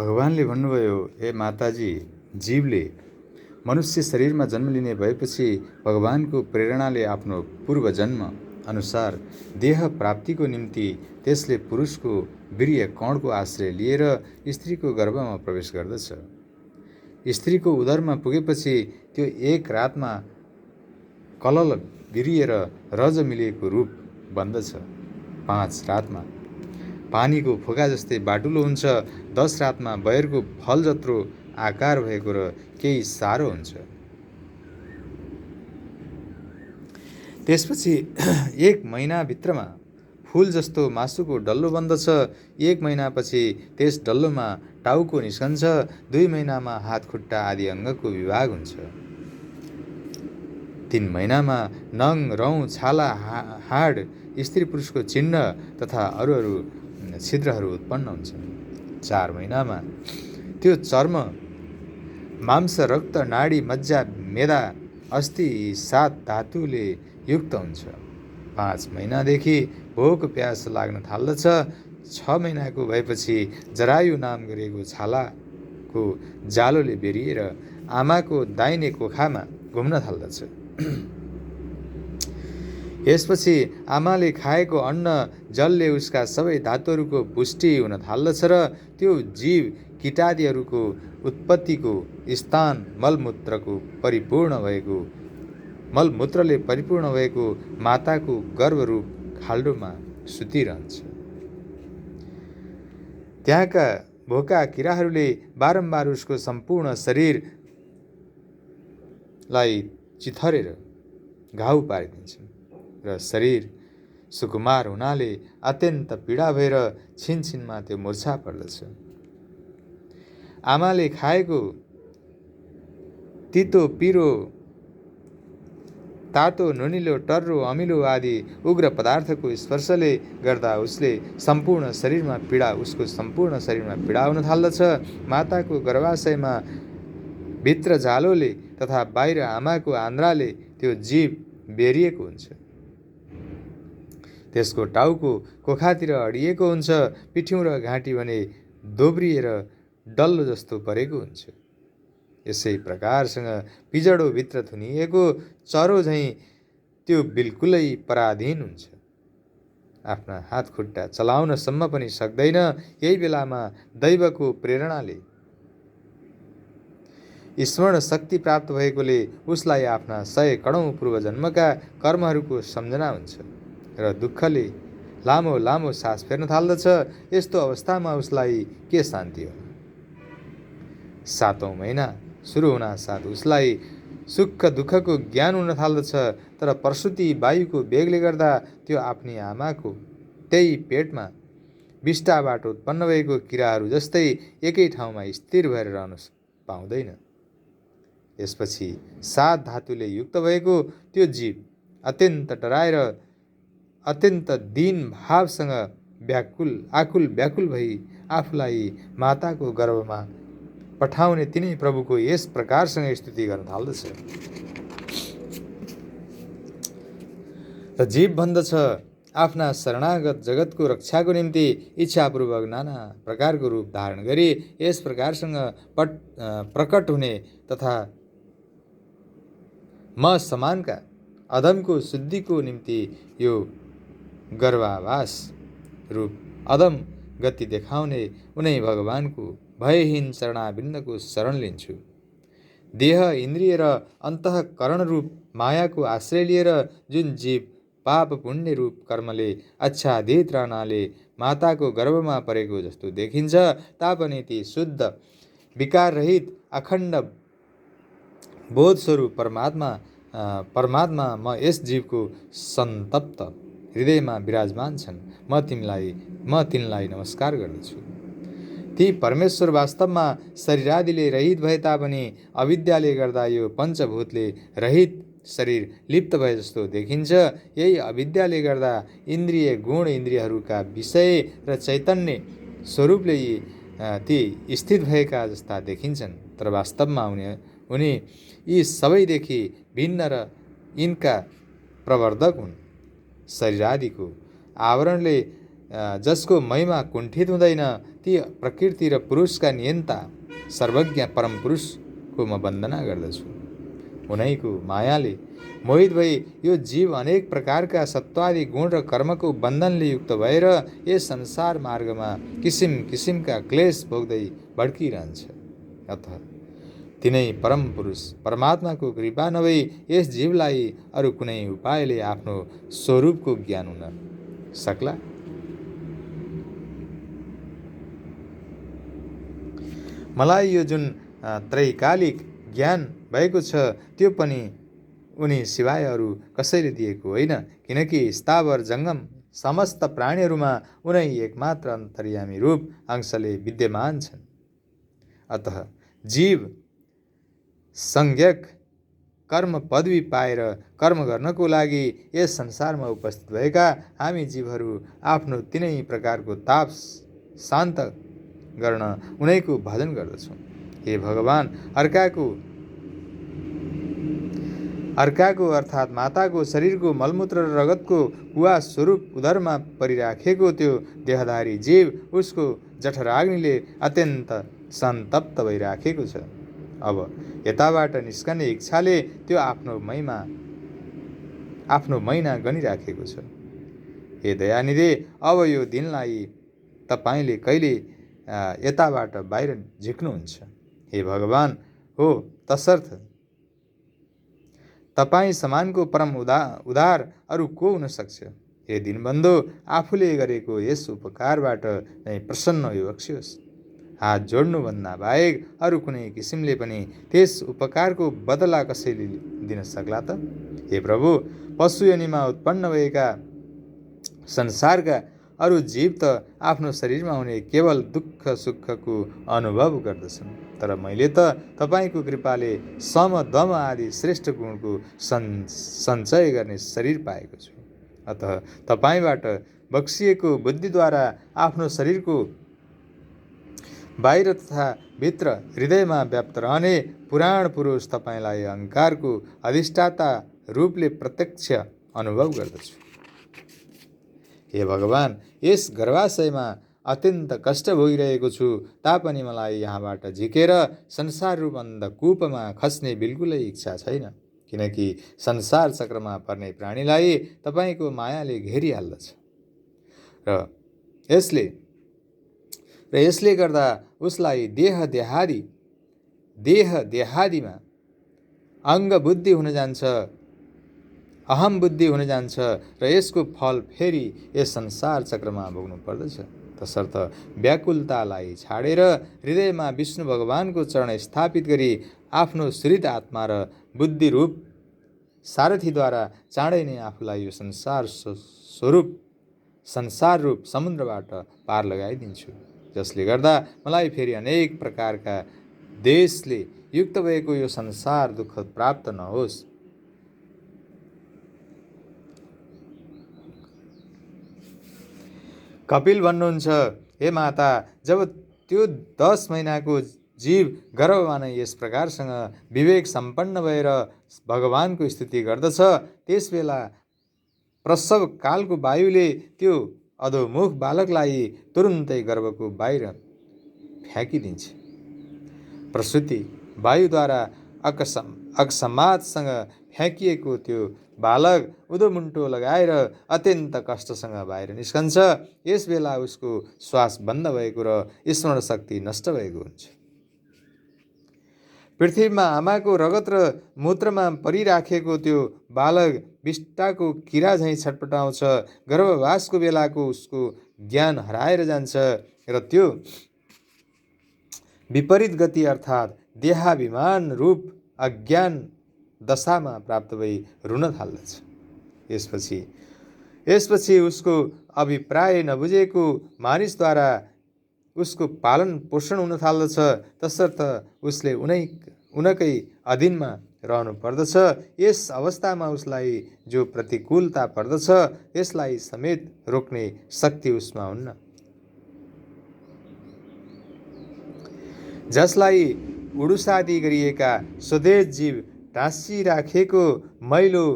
भगवानले भन्नुभयो, हे माताजी, जीवले मनुष्य शरीरमा जन्म लिने भएपछि भगवानको प्रेरणाले आफ्नो पूर्व जन्म अनुसार देह प्राप्तिको निम्ति त्यसले पुरुषको वीर्य कणको आश्रय लिएर स्त्रीको गर्भमा प्रवेश गर्दछ। स्त्रीको उदरमा पुगेपछि त्यो एक रातमा कलल वीर्य र रज मिलिएको रूप बन्दछ। 5 रातमा पानीको फोका जस्तै बाटुलो हुन्छ। 10 रातमा बयरको फल जत्रो आकार भएको र केही सारो हुन्छ। त्यसपछि 1 महिनाभित्रमा फूल जस्तो मासुको डल्लो बन्दछ। 1 महिनापछि त्यस डल्लोमा टाउको निस्कन्छ। 2 महिनामा हात खुट्टा आदि अङ्गको विभाग हुन्छ। 3 महिनामा नङ, रौँ, छाला, हाड, स्त्री पुरुषको चिन्ह तथा अरू छिद्रहरू उत्पन्न हुन्छन्। 4 महिनामा त्यो चर्म, मांस, रक्त, नाडी, मज्जा, मेदा, अस्थि यी 7 धातुले युक्त हुन्छ। 5 महिनादेखि भोक प्यास लाग्न थाल्दछ। 6 महिनाको भएपछि जरायु नाम गरेको छालाको जालोले बेरिएर आमाको दाहिने कोखामा घुम्न थाल्दछ। यसपछि आमाले खाएको अन्न जलले उसका सबै धातुहरूको पुष्टि हुन थाल्दछ र त्यो जीव कीटादिहरूको उत्पत्तिको स्थान मलमूत्रले परिपूर्ण भएको माताको गर्भरूप खाल्डोमा सुतिरहन्छ। त्यहाँका भोका किराहरूले बारम्बार उसको सम्पूर्ण शरीरलाई चिथरेर घाउ पारिदिन्छन् र शरीर सुकुमार हुनाले अत्यन्त पीडा भएर छिनछिनमा त्यो मूर्छा पर्दछ। आमाले खाएको तितो, पिरो, तातो, नुनिलो, टर्रो, अमिलो आदि उग्र पदार्थको स्पर्शले गर्दा उसको सम्पूर्ण शरीरमा पीडा हुन थाल्दछ। माताको गर्भाशयमा भित्र जालोले तथा बाहिर आमाको आन्द्राले त्यो जीव बेरिएको हुन्छ। त्यसको टाउको कोखातिर अडिएको हुन्छ। पिठ्यौँ र घाँटी भने दोब्रिएर डल्लो जस्तो परेको हुन्छ। यसै प्रकारसँग पिजडो भित्र थुनिएको चरो झैँ त्यो बिल्कुलै पराधीन हुन्छ। आफ्ना हात खुट्टा चलाउनसम्म पनि सक्दैन। यही बेलामा दैवको प्रेरणाले स्मरण शक्ति प्राप्त भएकोले उसलाई आफ्ना 100 करोड पूर्वजन्मका कर्महरूको सम्झना हुन्छ र दुःखले लामो लामो सास फेर्न थाल्दछ। यस्तो अवस्थामा उसलाई के शान्ति हो? 7औं महिना सुरु हुनासाथ उसलाई सुख दुःखको ज्ञान हुन थाल्दछ। तर प्रसुति वायुको वेगले गर्दा त्यो आफ्नी आमाको त्यही पेटमा विष्टाबाट उत्पन्न भएको किराहरू जस्तै एकै ठाउँमा स्थिर भएर रहन पाउँदैन। यसपछि 7 धातुले युक्त भएको त्यो जीव अत्यन्त डराएर अत्यन्त दीन भावसँग आकुल व्याकुल भई आफूलाई माताको गर्भमा पठाउने तिनै प्रभुको यस प्रकारसँग स्तुति गर्न थाल्दछ। र जीव भन्दछ, आफ्ना शरणागत जगतको रक्षाको निम्ति इच्छापूर्वक नाना प्रकारको रूप धारण गरी यस प्रकारसँग प्रकट हुने तथा म समानका अधमको शुद्धिको निम्ति यो गर्भावास रूप अधम गति देखाउने उनै भगवानको भयहीन चरणाबिन्दको शरण लिन्छु। देह, इन्द्रिय र अन्तःकरण रूप मायाको आश्रय लिएर जुन जीव पाप पुण्य रूप कर्मले आच्छादित रहनाले माताको गर्भमा परेको जस्तो देखिन्छ तापनि ती शुद्ध विकाररहित अखण्ड बोधस्वरूप परमात्मा म यस जीवको सन्तप्त हृदयमा विराजमान छन्। म तिनलाई नमस्कार गर्दछु। ती परमेश्वर वास्तवमा शरीरादिले रहित भए तापनि अविद्याले गर्दा यो पञ्चभूतले रहित शरीर लिप्त भए जस्तो देखिन्छ। यही अविद्याले गर्दा इन्द्रिय गुण इन्द्रियहरूका विषय र चैतन्य स्वरूपले ती स्थित भएका जस्ता देखिन्छन्। तर वास्तवमा उनी यी सबैदेखि भिन्न र यिनका प्रवर्धक हुन्। शरीरादिको आवरणले जसको महिमा कुण्ठित हुँदैन, ती प्रकृति र पुरुषका नियन्ता सर्वज्ञ परम पुरुषको म वन्दना गर्दछु। उनैको मायाले मोहित भई यो जीव अनेक प्रकारका सत्वादि गुण र कर्मको बन्धनले युक्त भएर यस संसार मार्गमा किसिम किसिमका क्लेश भोग्दै भड्किरहन्छ। अतः तिनै परम पुरुष परमात्माको कृपा नभई यस जीवलाई अरू कुनै उपायले आफ्नो स्वरूपको ज्ञान हुन सक्ला? मलाई यो जुन त्रैकालिक ज्ञान भएको छ त्यो पनि उनी सिवाय अरू कसैले दिएको होइन, किनकि स्थावर जङ्गम समस्त प्राणीहरूमा उनै एकमात्र अन्तर्यामी रूप अंशले विद्यमान छन्। अतः जीव संज्ञक कर्म पदवी पाएर कर्म गर्नको लागि यस संसारमा उपस्थित भएका हामी जीवहरू आफ्नो तिनै प्रकारको ताप शान्त गर्न उनैको भजन गर्दछौँ। हे भगवान, अर्काको अर्थात् माताको शरीरको मलमूत्र र रगतको कुवा स्वरूप उदरमा परिराखेको त्यो देहधारी जीव उसको जठराग्निले अत्यन्त सन्तप्त भइराखेको छ। अब यताबाट निस्कने इच्छाले त्यो आफ्नो महिना गनिराखेको छ। हे दयानिधे, अब यो दिनलाई तपाईँले कहिले यताबाट बाहिर झिक्नुहुन्छ? हे भगवान, हो तसर्थ तपाईँ समानको परम उदार अरू को हुन सक्छ? हे दीनबन्धु, आफूले गरेको यस उपकारबाट नै प्रसन्न होइबक्सियोस्। हात जोड्नुभन्दा बाहेक अरू कुनै किसिमले पनि त्यस उपकारको बदला कसैले दिन सक्ला त? हे प्रभु, पशु योनिमा उत्पन्न भएका संसारका अरू जीव त आफ्नो शरीरमा हुने केवल दुःख सुखको अनुभव गर्दछन्, तर मैले त तपाईँको कृपाले सम दम आदि श्रेष्ठ गुणको सञ्चय गर्ने शरीर पाएको छु। अतः तपाईँबाट बक्सिएको बुद्धिद्वारा आफ्नो शरीरको बाहिर तथा भित्र हृदयमा व्याप्त रहने पुराण पुरुष तपाईँलाई अहङ्कारको अधिष्ठाता रूपले प्रत्यक्ष अनुभव गर्दछु। हे भगवान, यस गर्भाशयमा अत्यन्त कष्ट भोगिरहेको छु तापनि मलाई यहाँबाट झिकेर संसार रूप अन्धकूपमा खस्ने बिल्कुलै इच्छा छैन, किनकि संसार चक्रमा पर्ने प्राणीलाई तपाईँको मायाले घेरिहाल्दछ र यसले गर्दा उसलाई देहादिमा अङ्ग बुद्धि हुन जान्छ, अहम बुद्धि हुन जान्छ र यसको फल फेरि यस संसार चक्रमा भोग्नु पर्दछ। तसर्थ व्याकुलतालाई छाडेर हृदयमा विष्णु भगवानको चरण स्थापित गरी आफ्नो श्रित आत्मा र बुद्धि रूप सारथीद्वारा चाँडै नै आफूलाई यो संसार रूप समुद्रबाट पार लगाइदिन्छु, जसले गर्दा मलाई फेरि अनेक प्रकारका देशले युक्त भएको यो संसार दुःख प्राप्त नहोस्। कपिल भन्नुहुन्छ, हे माता, जब त्यो 10 महिनाको जीव गर्भमा नै यस प्रकारसँग विवेक सम्पन्न भएर भगवानको स्तुति गर्दछ, त्यसबेला प्रसव कालको वायुले त्यो अधोमुख बालकलाई तुरुन्तै गर्भको बाहिर फ्याँकिदिन्छ। प्रसूति वायुद्वारा अकस्मातसँग फ्याँकिएको त्यो बालक उदोमुन्टो लगाएर अत्यन्त कष्टसँग बाहिर निस्कन्छ। यस बेला उसको श्वास बन्द भएको र स्मरण शक्ति नष्ट भएको हुन्छ। पृथ्वीमा आमाको रगत र मूत्रमा परिराखेको त्यो बालक विष्टाको किरा झैँ छटपटाउँछ। गर्भवासको बेलाको उसको ज्ञान हराएर जान्छ र त्यो विपरीत गति अर्थात् देहाभिमान रूप अज्ञान दशामा प्राप्त भई रुन थाल्दछ। यसपछि उसको अभिप्राय नबुझेको मानिसद्वारा उसको पालन पोषण हुन थाल्दछ। तसर्थ उसले उनकै अधीनमा रहनु पर्दछ। यस अवस्थामा उसलाई जो प्रतिकूलता पर्दछ त्यसलाई समेत रोक्ने शक्ति उसमा हुन्न। जसलाई उडुसादी गरिएका स्वदेश जीव टाँसिराखेको मैलो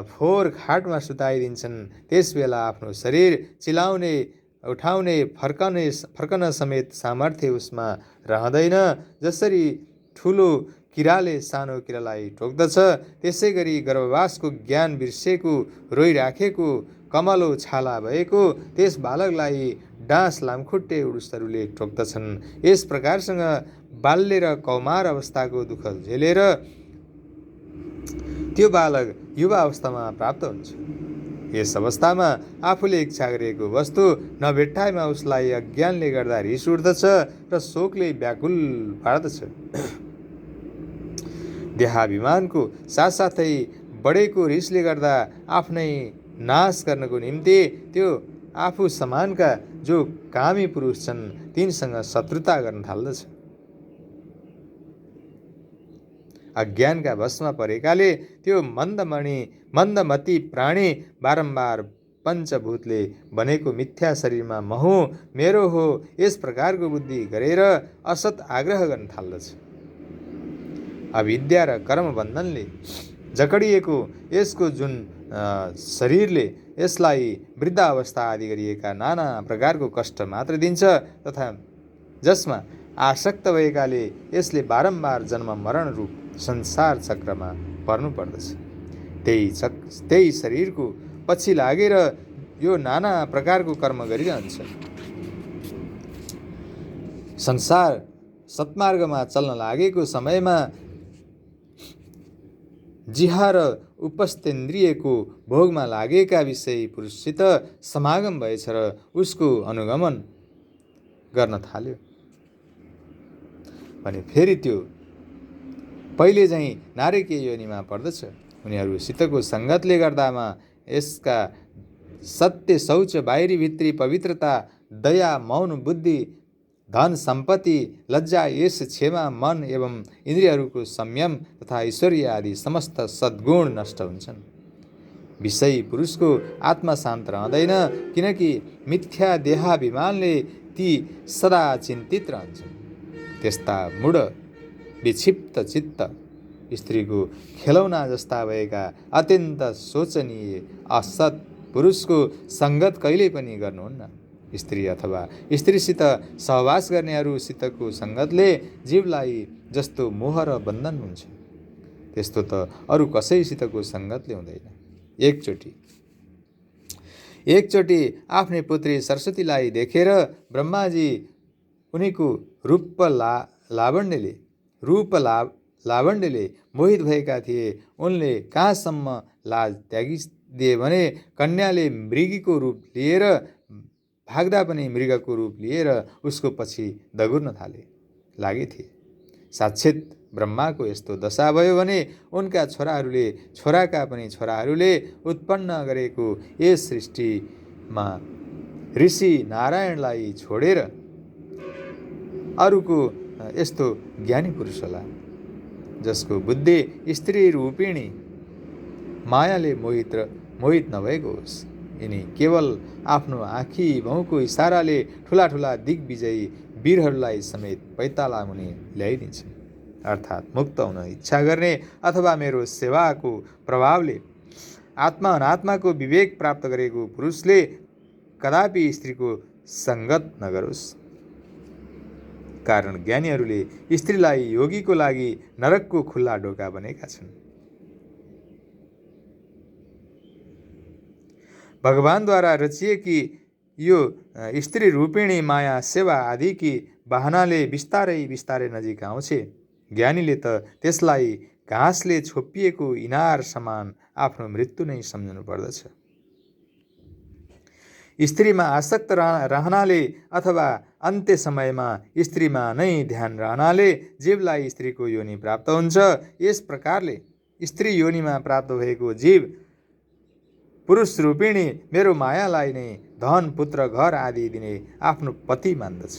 फोहोर खाटमा सुताइदिन्छन्, त्यसबेला आफ्नो शरीर चिलाउने उठाउने फर्कन समेत सामर्थ्य उसमा रहँदैन। जसरी ठुलो किराले सानो किरालाई टोक्दछ, त्यसै गरी गर्भवासको ज्ञान बिर्सेको, रोइराखेको, कमलो छाला भएको त्यस बालकलाई डाँस लामखुट्टे उडुसहरूले टोक्दछन्। यस प्रकारसँग बाल्य र कौमार अवस्थाको दुःख झेलेर त्यो बालक युवा अवस्थामा प्राप्त हुन्छ। यस अवस्थामा आफूले इच्छा गरेको वस्तु नभेट्टाएमा उसलाई अज्ञानले गर्दा रिस उठ्दछ र शोकले व्याकुल पार्दछ। देहाभिमानको साथसाथै बढेको रिसले गर्दा आफ्नै नाश गर्नको निम्ति त्यो आफू समानका जो कामी पुरुष छन् तिनसँग शत्रुता गर्न थाल्दछ। अज्ञानका वशमा परेकाले त्यो मन्दमती प्राणी बारम्बार पञ्चभूतले बनेको मिथ्या शरीरमा महु मेरो हो यस प्रकारको बुद्धि गरेर असत आग्रह गर्न थाल्दछ। अविद्या र कर्म बन्धनले जकडिएको यसको जुन शरीरले यसलाई वृद्धावस्था आदि गरिएका नाना प्रकारको कष्ट मात्र दिन्छ तथा जसमा आसक्त भएकाले यसले बारम्बार जन्म मरण रूप संसार चक्रमा पर्नु पर्दछ। त्यही शरीरको पछि लागेर यो नाना प्रकारको कर्म गरिरहन्छ। संसार सत्मार्गमा चल्न लागेको समयमा जिहा र उपस्थेन्द्रियको भोगमा लागेका विषय पुरुषसित समागम भएछ र उसको अनुगमन गर्न थाल्यो भने फेरि त्यो पहिले झैँ नारकीय योनिमा पर्दछ। उनीहरूसितको सङ्गतले गर्दामा यसका सत्य, शौच, बाहिरी भित्री पवित्रता, दया, मौन, बुद्धि, धन सम्पत्ति, लज्जा, यश, क्षमा, मन एवं इन्द्रियहरूको संयम तथा ऐश्वर्य आदि समस्त सद्गुण नष्ट हुन्छन्। विषयी पुरुषको आत्मा शान्त रहँदैन, किनकि मिथ्या देहाभिमानले ती सदा चिन्तित रहन्छन्। त्यस्ता मूढ विक्षिप्त चित्त स्त्रीको खेलौना जस्ता भएका अत्यन्त शोचनीय असत पुरुषको सङ्गत कहिल्यै पनि गर्नुहुन्न। स्त्री अथवा स्त्रीसित सहवास गर्नेहरूसितको सङ्गतले जीवलाई जस्तो मोह र बन्धन हुन्छ त्यस्तो त अरू कसैसितको सङ्गतले हुँदैन। एकचोटि आफ्नै पुत्री सरस्वतीलाई देखेर ब्रह्माजी उनीको रूप लावण्यले मोहित भएका थिए। उनले कहाँसम्म लाज त्यागिदिए भने कन्याले मृगीको रूप लिएर भाग्दा पनि मृगको रूप लिएर उसको पछि दगुर्न लागे थिए। साक्षात् ब्रह्माको यस्तो दशा भयो भने उनका छोराका पनि छोराहरूले उत्पन्न गरेको यस सृष्टिमा ऋषि नारायणलाई छोडेर अरूको यस्तो ज्ञानी पुरुष होला जसको बुद्धि स्त्री रूपिणी मायाले मोहित नभएको होस्। यिनी केवल आफ्नो आँखी भाउको इसाराले ठुला दिग्विजयी वीरहरूलाई समेत पैताला मुनि ल्याइदिन्छन्। अर्थात् मुक्त हुन इच्छा गर्ने अथवा मेरो सेवाको प्रभावले आत्मा अनात्माको विवेक प्राप्त गरेको पुरुषले कदापि स्त्रीको सङ्गत नगरोस्। कारण ज्ञानीहरूले स्त्रीलाई योगीको लागि नरकको खुल्ला ढोका बनेका छन्। भगवानद्वारा रचिएकी यो स्त्री रूपिणी माया सेवा आदि की बहानाले बिस्तारै नजिक आउँछ। ज्ञानीले त त्यसलाई घाँसले छोपिएको इनार समान आफ्नो मृत्यु नै सम्झनु पर्दछ। स्त्रीमा आसक्त रहनाले अथवा अन्त्य समयमा स्त्रीमा नै ध्यान रहनाले जीवलाई स्त्रीको योनि प्राप्त हुन्छ। यस प्रकारले स्त्री योनिमा प्राप्त भएको जीव पुरुष रूपिणी मेरो मायालाई नै धन, पुत्र, घर आदि दिने आफ्नो पति मान्दछ।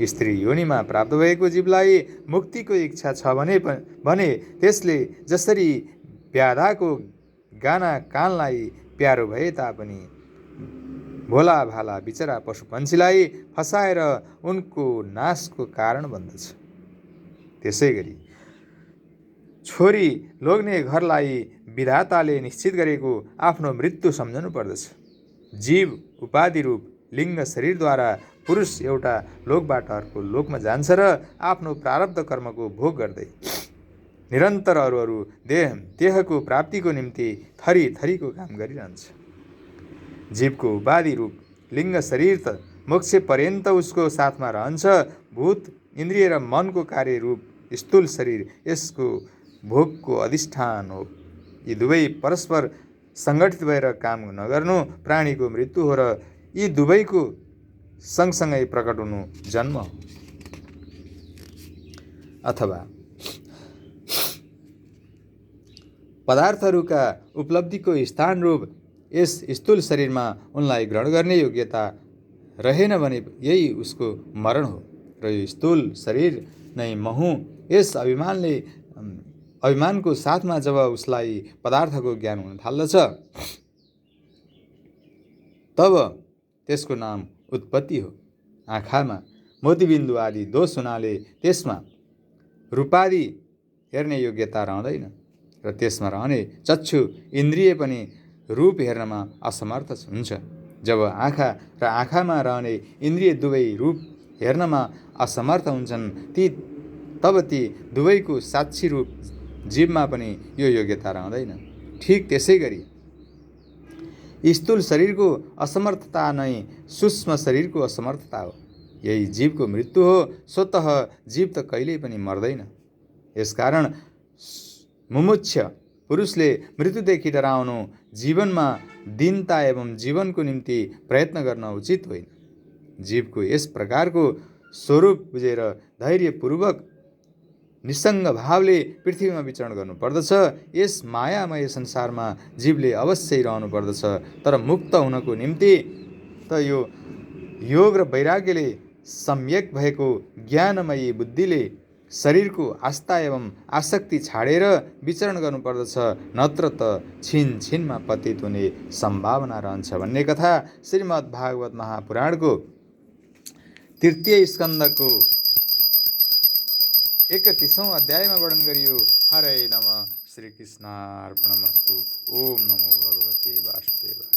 स्त्री योनिमा प्राप्त भएको जीवलाई मुक्तिको इच्छा छ भने त्यसले जसरी व्याधाको गाना कानलाई प्यारो भए तापनि भोला भाला बिचरा पशुपन्छीलाई फसाएर उनको नाशको कारण बन्दछ, त्यसै गरी छोरी लोग्ने घरलाई विधाताले निश्चित गरेको आफ्नो मृत्यु सम्झनु पर्दछ। जीव उपाधि रूप लिङ्ग शरीरद्वारा पुरुष एउटा लोकबाट अर्को लोकमा जान्छ र आफ्नो प्रारब्ध कर्मको भोग गर्दै निरन्तर अरू देहको प्राप्तिको निम्ति थरी थरीको काम गरिरहन्छ। जीवको उपाधि रूप लिङ्ग शरीर त मोक्ष पर्यन्त उसको साथमा रहन्छ। भूत इन्द्रिय र मनको कार्य रूप स्थूल शरीर यसको भोगको अधिष्ठान हो। यी दुवै परस्पर सङ्गठित भएर काम नगर्नु प्राणीको मृत्यु हो र यी दुवैको सँगसँगै प्रकट हुनु जन्म हो। अथवा पदार्थहरूका उपलब्धिको स्थान रूप यस स्थूल शरीरमा उनलाई ग्रहण गर्ने योग्यता रहेन भने यही उसको मरण हो र यो स्थूल शरीर नै म हुँ यस अभिमानको साथमा जब उसलाई पदार्थको ज्ञान हुन थाल्दछ तब त्यसको नाम उत्पत्ति हो। आँखामा मोतीबिन्दु आदि दोष हुनाले त्यसमा रूपादि हेर्ने योग्यता रहँदैन र त्यसमा रहने चक्षु इन्द्रिय पनि रूप हेर्नमा असमर्थ हुन्छ। जब आँखा र आँखामा रहने इन्द्रिय दुवै रूप हेर्नमा असमर्थ हुन्छन् तब ती दुवैको साक्षी रूप जीवमा पनि यो योग्यता रहँदैन। ठिक त्यसै गरी स्थूल शरीरको असमर्थता नै सूक्ष्म शरीरको असमर्थता हो। यही जीवको मृत्यु हो। स्वतः जीव त कहिल्यै पनि मर्दैन। यसकारण मुमुक्ष पुरुषले मृत्युदेखि डराउनु जीवनमा दीनता एवं जीवनको निम्ति प्रयत्न गर्न उचित होइन। जीवको यस प्रकारको स्वरूप बुझेर धैर्यपूर्वक निसङ्ग भावले पृथ्वीमा विचरण गर्नुपर्दछ। यस मायामय संसारमा जीवले अवश्य रहनुपर्दछ। तर मुक्त हुनको निम्ति त यो योग र वैराग्यले सम्यक भएको ज्ञानमयी बुद्धिले शरीरको आस्था एवं आसक्ति छाडेर विचरण गर्नुपर्दछ, नत्र त छिन छिनमा पतित हुने सम्भावना रहन्छ भन्ने कथा श्रीमद् भागवत महापुराणको 3 स्कन्धको 31औं अध्यायमा वर्णन गरियो। हरे नमः। श्री कृष्णार्पणमस्तु। ओम नमो भगवते वासुदेवाय।